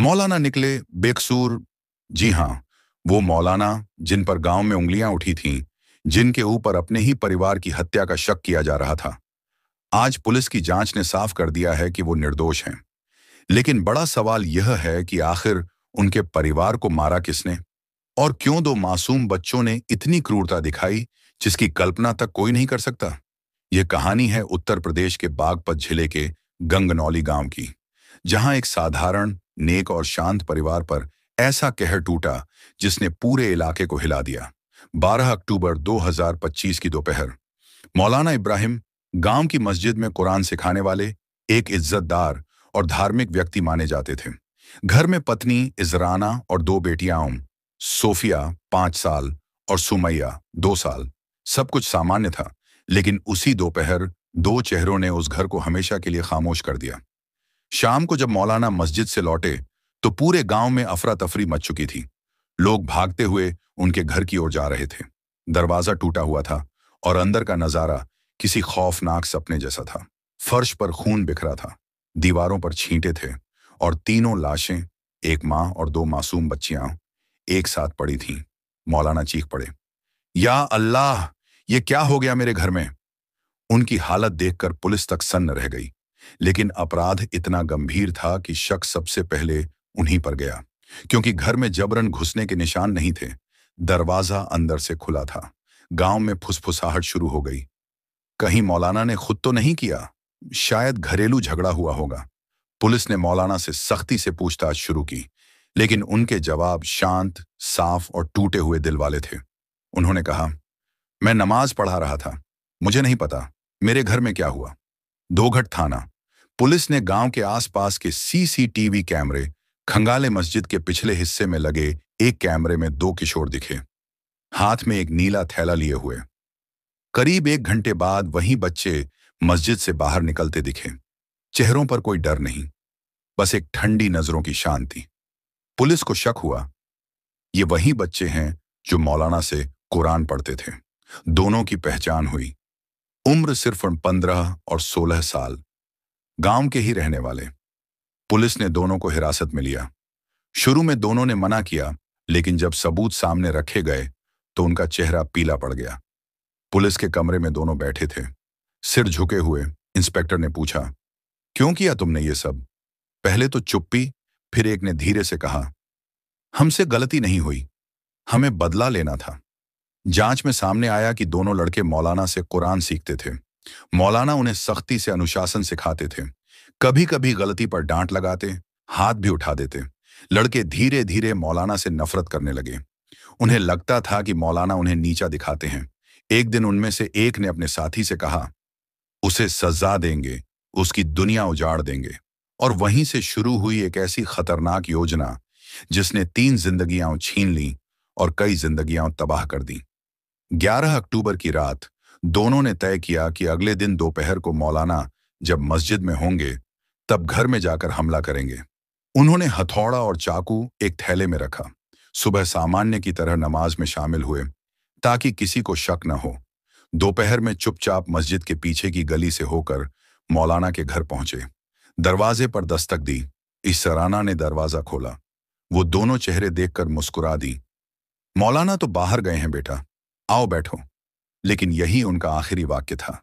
मौलाना निकले बेकसूर। जी हाँ, वो मौलाना जिन पर गांव में उंगलियां उठी थीं, जिनके ऊपर अपने ही परिवार की हत्या का शक किया जा रहा था। आज पुलिस की जांच ने साफ कर दिया है कि वो निर्दोष हैं। लेकिन बड़ा सवाल यह है कि आखिर उनके परिवार को मारा किसने और क्यों दो मासूम बच्चों ने इतनी क्रूरता दिखाई जिसकी कल्पना तक कोई नहीं कर सकता। यह कहानी है उत्तर प्रदेश के बागपत जिले के गंगनौली गांव की, जहां एक साधारण, नेक और शांत परिवार पर ऐसा कहर टूटा जिसने पूरे इलाके को हिला दिया। 12 अक्टूबर 2025 की दोपहर, मौलाना इब्राहिम गांव की मस्जिद में कुरान सिखाने वाले एक इज्जतदार और धार्मिक व्यक्ति माने जाते थे। घर में पत्नी इजराना और दो बेटियां, सोफिया 5 साल और सुमैया 2 साल। सब कुछ सामान्य था, लेकिन उसी दोपहर दो चेहरों ने उस घर को हमेशा के लिए खामोश कर दिया। शाम को जब मौलाना मस्जिद से लौटे तो पूरे गांव में अफरा तफरी मच चुकी थी। लोग भागते हुए उनके घर की ओर जा रहे थे। दरवाजा टूटा हुआ था और अंदर का नजारा किसी खौफनाक सपने जैसा था। फर्श पर खून बिखरा था, दीवारों पर छींटे थे और तीनों लाशें, एक माँ और दो मासूम बच्चियां, एक साथ पड़ी थीं। मौलाना चीख पड़े, या अल्लाह, ये क्या हो गया मेरे घर में। उनकी हालत देखकर पुलिस तक सन्न रह गई, लेकिन अपराध इतना गंभीर था कि शक सबसे पहले उन्हीं पर गया, क्योंकि घर में जबरन घुसने के निशान नहीं थे। दरवाजा अंदर से खुला था। गांव में फुसफुसाहट शुरू हो गई। कहीं मौलाना ने खुद तो नहीं किया, शायद घरेलू झगड़ा हुआ होगा। पुलिस ने मौलाना से सख्ती से पूछताछ शुरू की, लेकिन उनके जवाब शांत, साफ और टूटे हुए दिल वाले थे। उन्होंने कहा, मैं नमाज पढ़ा रहा था, मुझे नहीं पता मेरे घर में क्या हुआ। दोघट थाना। पुलिस ने गांव के आसपास के सीसीटीवी कैमरे खंगाले। मस्जिद के पिछले हिस्से में लगे एक कैमरे में दो किशोर दिखे, हाथ में एक नीला थैला लिए हुए। करीब 1 घंटे बाद वही बच्चे मस्जिद से बाहर निकलते दिखे। चेहरों पर कोई डर नहीं, बस एक ठंडी नजरों की शांति। पुलिस को शक हुआ, ये वही बच्चे हैं जो मौलाना से कुरान पढ़ते थे। दोनों की पहचान हुई। उम्र सिर्फ 15 और 16 साल, गांव के ही रहने वाले। पुलिस ने दोनों को हिरासत में लिया। शुरू में दोनों ने मना किया, लेकिन जब सबूत सामने रखे गए तो उनका चेहरा पीला पड़ गया। पुलिस के कमरे में दोनों बैठे थे, सिर झुके हुए। इंस्पेक्टर ने पूछा, क्यों किया तुमने ये सब? पहले तो चुप्पी, फिर एक ने धीरे से कहा, हमसे गलती नहीं हुई, हमें बदला लेना था। जांच में सामने आया कि दोनों लड़के मौलाना से कुरान सीखते थे। मौलाना उन्हें सख्ती से अनुशासन सिखाते थे। कभी कभी गलती पर डांट लगाते, हाथ भी उठा देते। लड़के धीरे धीरे मौलाना से नफरत करने लगे। उन्हें लगता था कि मौलाना उन्हें नीचा दिखाते हैं। एक दिन उनमें से एक ने अपने साथी से कहा, उसे सजा देंगे, उसकी दुनिया उजाड़ देंगे। और वहीं से शुरू हुई एक ऐसी खतरनाक योजना जिसने 3 जिंदगियां छीन ली और कई जिंदगियां तबाह कर दी। 11 अक्टूबर की रात दोनों ने तय किया कि अगले दिन दोपहर को मौलाना जब मस्जिद में होंगे तब घर में जाकर हमला करेंगे। उन्होंने हथौड़ा और चाकू एक थैले में रखा। सुबह सामान्य की तरह नमाज में शामिल हुए ताकि किसी को शक न हो। दोपहर में चुपचाप मस्जिद के पीछे की गली से होकर मौलाना के घर पहुंचे। दरवाजे पर दस्तक दी। इशराना ने दरवाजा खोला। वो दोनों चेहरे देखकर मुस्कुरा दी। मौलाना तो बाहर गए हैं बेटा, आओ बैठो। लेकिन यही उनका आखिरी वाक्य था।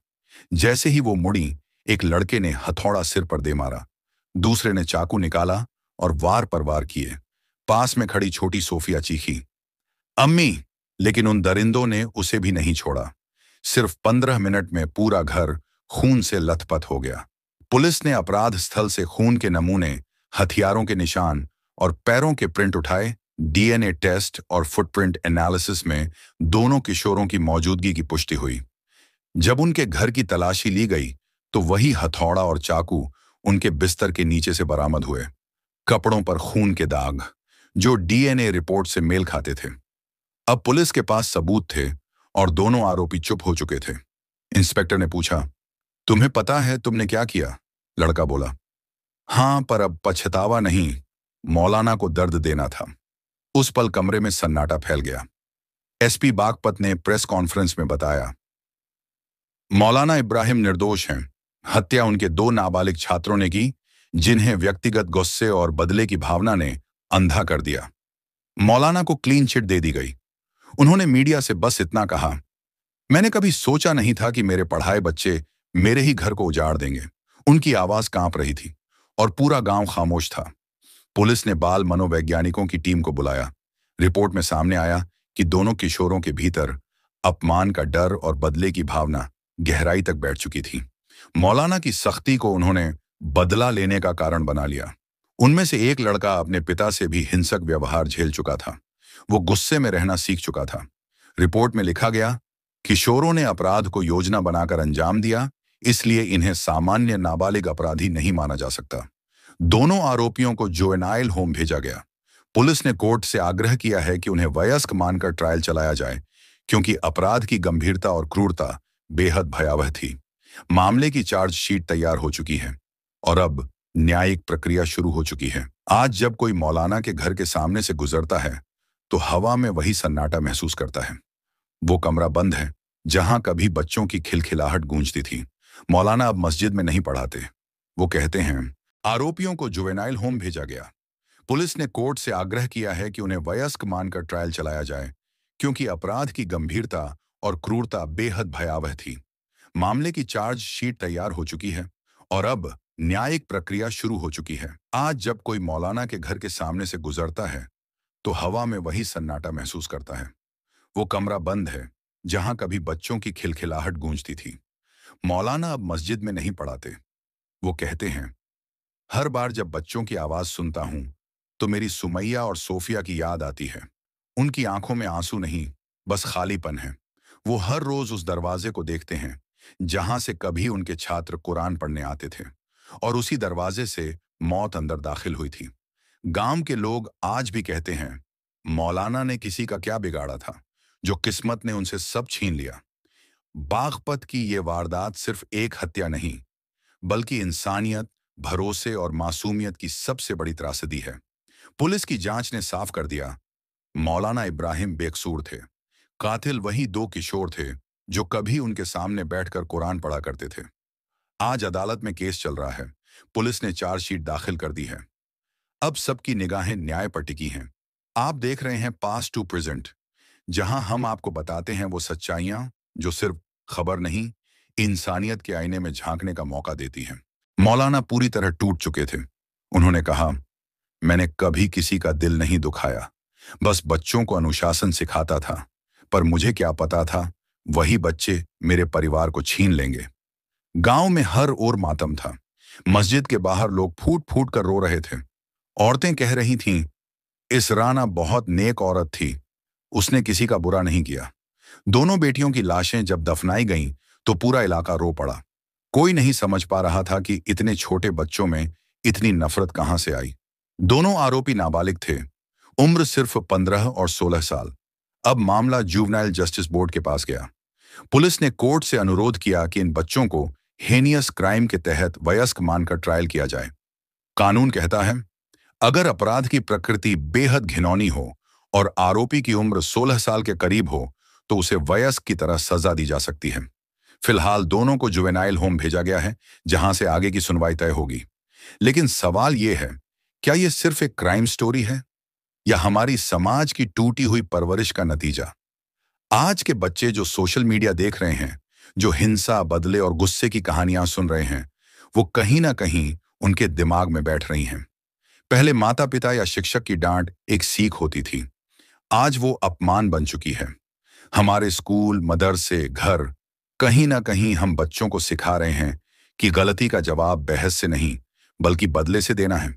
जैसे ही वो मुड़ी, एक लड़के ने हथौड़ा सिर पर दे मारा। दूसरे ने चाकू निकाला और वार पर वार किए। पास में खड़ी छोटी सोफिया चीखी, अम्मी, लेकिन उन दरिंदों ने उसे भी नहीं छोड़ा। सिर्फ 15 मिनट में पूरा घर खून से लथपथ हो गया। पुलिस ने अपराध स्थल से खून के नमूने, हथियारों के निशान और पैरों के प्रिंट उठाए। डीएनए टेस्ट और फुटप्रिंट एनालिसिस में दोनों किशोरों की मौजूदगी की पुष्टि हुई। जब उनके घर की तलाशी ली गई तो वही हथौड़ा और चाकू उनके बिस्तर के नीचे से बरामद हुए। कपड़ों पर खून के दाग जो डीएनए रिपोर्ट से मेल खाते थे। अब पुलिस के पास सबूत थे और दोनों आरोपी चुप हो चुके थे। इंस्पेक्टर ने पूछा, तुम्हें पता है तुमने क्या किया? लड़का बोला, हाँ, पर अब पछतावा नहीं, मौलाना को दर्द देना था। उस पल कमरे में सन्नाटा फैल गया। एसपी बागपत ने प्रेस कॉन्फ्रेंस में बताया, मौलाना इब्राहिम निर्दोष हैं। हत्या उनके 2 नाबालिग छात्रों ने की, जिन्हें व्यक्तिगत गुस्से और बदले की भावना ने अंधा कर दिया। मौलाना को क्लीन चिट दे दी गई। उन्होंने मीडिया से बस इतना कहा, मैंने कभी सोचा नहीं था कि मेरे पढ़ाए बच्चे मेरे ही घर को उजाड़ देंगे। उनकी आवाज कांप रही थी और पूरा गांव खामोश था। पुलिस ने बाल मनोवैज्ञानिकों की टीम को बुलाया। रिपोर्ट में सामने आया कि दोनों किशोरों के भीतर अपमान का डर और बदले की भावना गहराई तक बैठ चुकी थी। मौलाना की सख्ती को उन्होंने बदला लेने का कारण बना लिया। उनमें से एक लड़का अपने पिता से भी हिंसक व्यवहार झेल चुका था। वो गुस्से में रहना सीख चुका था। रिपोर्ट में लिखा गया, किशोरों ने अपराध को योजना बनाकर अंजाम दिया, इसलिए इन्हें सामान्य नाबालिग अपराधी नहीं माना जा सकता। दोनों आरोपियों को जुवेनाइल होम भेजा गया। पुलिस ने कोर्ट से आग्रह किया है कि उन्हें वयस्क मानकर ट्रायल चलाया जाए, क्योंकि अपराध की गंभीरता और क्रूरता बेहद भयावह थी। मामले की चार्जशीट तैयार हो चुकी है और अब न्यायिक प्रक्रिया शुरू हो चुकी है। आज जब कोई मौलाना के घर के सामने से गुजरता है तो हवा में वही सन्नाटा महसूस करता है। वो कमरा बंद है जहां कभी बच्चों की खिलखिलाहट गूंजती थी। मौलाना अब मस्जिद में नहीं पढ़ाते। वो कहते हैं, आरोपियों को जुवेनाइल होम भेजा गया। पुलिस ने कोर्ट से आग्रह किया है कि उन्हें वयस्क मानकर ट्रायल चलाया जाए, क्योंकि अपराध की गंभीरता और क्रूरता बेहद भयावह थी। मामले की चार्जशीट तैयार हो चुकी है और अब न्यायिक प्रक्रिया शुरू हो चुकी है। आज जब कोई मौलाना के घर के सामने से गुजरता है तो हवा में वही सन्नाटा महसूस करता है। वो कमरा बंद है जहां कभी बच्चों की खिलखिलाहट गूंजती थी। मौलाना अब मस्जिद में नहीं पढ़ाते। वो कहते हैं, हर बार जब बच्चों की आवाज सुनता हूं तो मेरी सुमैया और सोफिया की याद आती है। उनकी आंखों में आंसू नहीं, बस खालीपन है। वो हर रोज उस दरवाजे को देखते हैं जहां से कभी उनके छात्र कुरान पढ़ने आते थे और उसी दरवाजे से मौत अंदर दाखिल हुई थी। गांव के लोग आज भी कहते हैं, मौलाना ने किसी का क्या बिगाड़ा था जो किस्मत ने उनसे सब छीन लिया। बागपत की ये वारदात सिर्फ एक हत्या नहीं, बल्कि इंसानियत, भरोसे और मासूमियत की सबसे बड़ी त्रासदी है। पुलिस की जांच ने साफ कर दिया, मौलाना इब्राहिम बेकसूर थे। कातिल वही दो किशोर थे जो कभी उनके सामने बैठकर कुरान पढ़ा करते थे। आज अदालत में केस चल रहा है। पुलिस ने चार्जशीट दाखिल कर दी है। अब सबकी निगाहें न्याय पर टिकी हैं। आप देख रहे हैं पास्ट टू प्रेजेंट, जहां हम आपको बताते हैं वो सच्चाइयां जो सिर्फ खबर नहीं, इंसानियत के आईने में झांकने का मौका देती हैं। मौलाना पूरी तरह टूट चुके थे। उन्होंने कहा, मैंने कभी किसी का दिल नहीं दुखाया, बस बच्चों को अनुशासन सिखाता था। पर मुझे क्या पता था वही बच्चे मेरे परिवार को छीन लेंगे। गांव में हर ओर मातम था। मस्जिद के बाहर लोग फूट फूट कर रो रहे थे। औरतें कह रही थीं, इस राना बहुत नेक औरत थी, उसने किसी का बुरा नहीं किया। दोनों बेटियों की लाशें जब दफनाई गईं तो पूरा इलाका रो पड़ा। कोई नहीं समझ पा रहा था कि इतने छोटे बच्चों में इतनी नफरत कहां से आई। दोनों आरोपी नाबालिग थे, उम्र सिर्फ 15 और 16 साल। अब मामला जुवेनाइल जस्टिस बोर्ड के पास गया। पुलिस ने कोर्ट से अनुरोध किया कि इन बच्चों को हेनियस क्राइम के तहत वयस्क मानकर ट्रायल किया जाए। कानून कहता है, अगर अपराध की प्रकृति बेहद घिनौनी हो और आरोपी की उम्र 16 साल के करीब हो तो उसे वयस्क की तरह सजा दी जा सकती है। फिलहाल दोनों को जुवेनाइल होम भेजा गया है, जहां से आगे की सुनवाई तय होगी। लेकिन सवाल यह है, क्या यह सिर्फ एक क्राइम स्टोरी है या हमारी समाज की टूटी हुई परवरिश का नतीजा? आज के बच्चे जो सोशल मीडिया देख रहे हैं, जो हिंसा, बदले और गुस्से की कहानियां सुन रहे हैं, वो कहीं ना कहीं उनके दिमाग में बैठ रही हैं। पहले माता पिता या शिक्षक की डांट एक सीख होती थी, आज वो अपमान बन चुकी है। हमारे स्कूल, मदरसे, घर, कहीं ना कहीं हम बच्चों को सिखा रहे हैं कि गलती का जवाब बहस से नहीं बल्कि बदले से देना है।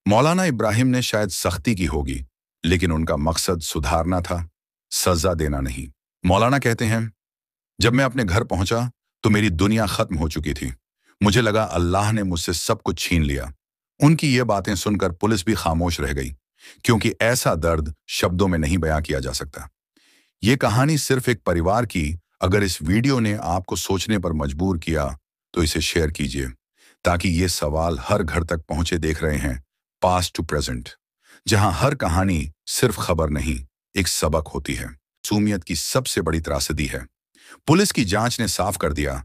मौलाना इब्राहिम ने शायद सख्ती की होगी, लेकिन उनका मकसद सुधारना था, सजा देना नहीं। मौलाना कहते हैं, जब मैं अपने घर पहुंचा तो मेरी दुनिया खत्म हो चुकी थी। मुझे लगा अल्लाह ने मुझसे सब कुछ छीन लिया। उनकी ये बातें सुनकर पुलिस भी खामोश रह गई, क्योंकि ऐसा दर्द शब्दों में नहीं बयां किया जा सकता। ये कहानी सिर्फ एक परिवार की। अगर इस वीडियो ने आपको सोचने पर मजबूर किया तो इसे शेयर कीजिए, ताकि ये सवाल हर घर तक पहुंचे। देख रहे हैं पास्ट टू प्रेजेंट, जहां हर कहानी सिर्फ खबर नहीं, एक सबक होती है। मासूमियत की सबसे बड़ी त्रासदी है। पुलिस की जांच ने साफ कर दिया,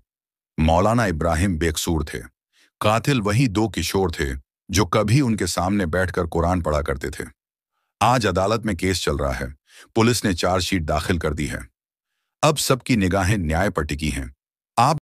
मौलाना इब्राहिम बेकसूर थे। कातिल वही दो किशोर थे जो कभी उनके सामने बैठकर कुरान पढ़ा करते थे। आज अदालत में केस चल रहा है। पुलिस ने चार्जशीट दाखिल कर दी है। अब सबकी निगाहें न्याय पर टिकी हैं। आप